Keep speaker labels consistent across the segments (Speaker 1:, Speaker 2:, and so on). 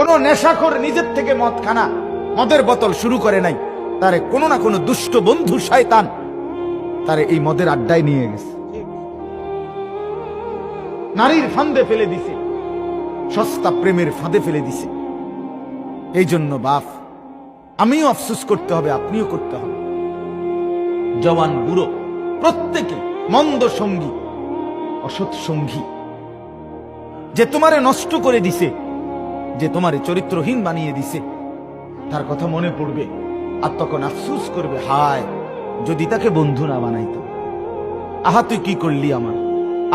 Speaker 1: কোন নেশাখোর নিজের থেকে মদ খানা, মদের বোতল শুরু করে নাই, তারে কোনো না কোনো দুষ্ট বন্ধু শয়তান তারে এই মদের আড্ডায় নিয়ে গেছে, নারীর ফাঁদে ফেলে দিছে, সস্তা প্রেমের ফাঁদে ফেলে দিছে। এই জন্য বাপ, আমিও আফসোস করতে হবে, আপনিও করতে হবে। জওয়ান বুড়ো প্রত্যেকে মন্দ সঙ্গী, অসৎ সঙ্গী, যে তোমারে নষ্ট করে দিছে, যে তোমারে চরিত্রহীন বানিয়ে দিছে, তার কথা মনে পড়বে আর তখন আফসোস করবে, হায় যদি তাকে বন্ধু না বানাইতো। আহা তুই কি করলি আমার,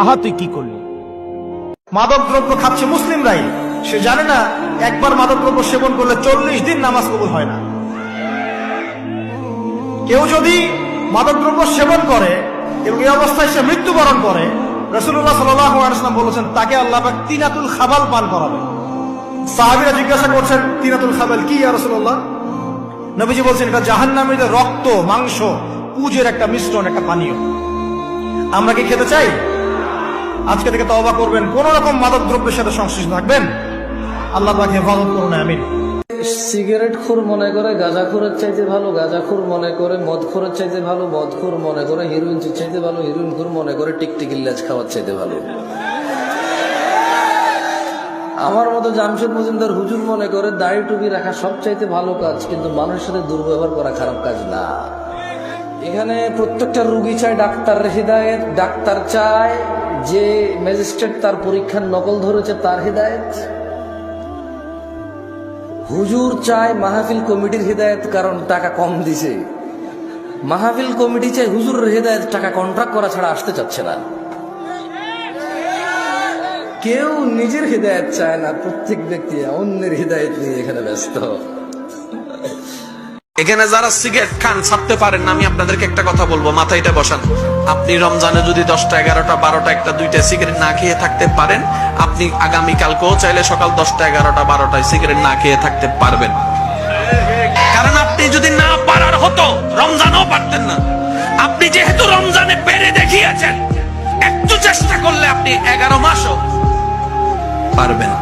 Speaker 1: আহা তুই কি করলি।
Speaker 2: মাদক দ্রব্য খাচ্ছে মুসলিমরাই, সে জানে না একবার মাদক দ্রব্য সেবন করলে 40 দিন নামাজ কবুল হয় না। কেউ যদি মাদক দ্রব্য সেবন করে এবং এই অবস্থায় সে মৃত্যুবরণ করে, রাসূলুল্লাহ সাল্লাল্লাহু আলাইহি ওয়াসাল্লাম বলেছেন তাকে আল্লাহ পাক তিনাতুল খাবাল পান করাবে। সাহাবীরা জিজ্ঞাসা করছেন তিনাতুল খাবাল কি ইয়া রাসূলুল্লাহ? নবীজি বলছেন এটা জাহান্নামীদের রক্ত, মাংস, পুজের একটা মিশ্রণ, একটা পানীয়। আমরা কি খেতে চাই? আজকে থেকে তওবা করবেন, কোন রকম মাদক দ্রব্যের সাথে সংশ্লিষ্ট থাকবেন। আল্লাহ তাকে হেফাজত করুন, আমিন।
Speaker 3: সিগারেট খুর মনে করে গাঁজাখোরের চাইতে ভালো, গাঁজাখোর মনে করে মদখোরের চাইতে ভালো, মদখোর মনে করে হিরোইন চাইতে ভালো, হিরোইন খোর মনে করে টিকটিকির লেজ খাওয়ার চাইতে ভালো। আমার মতো জামশেদ মজুমদার হুজুর মনে করে দাড়ি টুপি রাখা সব চাইতে ভালো কাজ, কিন্তু মানুষের সাথে দুর্ব্যবহার করা খারাপ কাজ না। এখানে প্রত্যেকটা রুগী চায় ডাক্তার হিদায়েত, ডাক্তার চায় যে ম্যাজিস্ট্রেট তার পরীক্ষার নকল ধরেছে তার হিদায়েত, হুজুর চায় মাহফিল কমিটির হিদায়েত কারণ টাকা কম দিছে, মাহফিল কমিটি চায় হুজুরের হিদায়েত, টাকা কন্ট্রাক্ট করা ছাড়া আসতে চাচ্ছে না। কেউ নিজের হিদায়েত চায় না, প্রত্যেক ব্যক্তি অন্যের হিদায়েত নিয়ে এখানে ব্যস্ত।
Speaker 4: এখানে যারা সিগারেট খান ছাড়তে পারেন না, আমি আপনাদেরকে একটা কথা বলবো, মাথায় এটা বসান। আপনি রমজানে যদি 10টা 11টা 12টা 1টা 2টা সিগারেট না খেয়ে থাকতে পারেন, আপনি আগামী কালকেও চাইলে সকাল 10টা 11টা 12টায় সিগারেট না খেয়ে থাকতে পারবেন। কারণ আপনি যদি না পারার হতো রমজানও পারতেন না। আপনি যেহেতু রমজানে পেরে দেখিয়েছেন, একটু চেষ্টা করলে আপনি 11 মাসও পারবেন।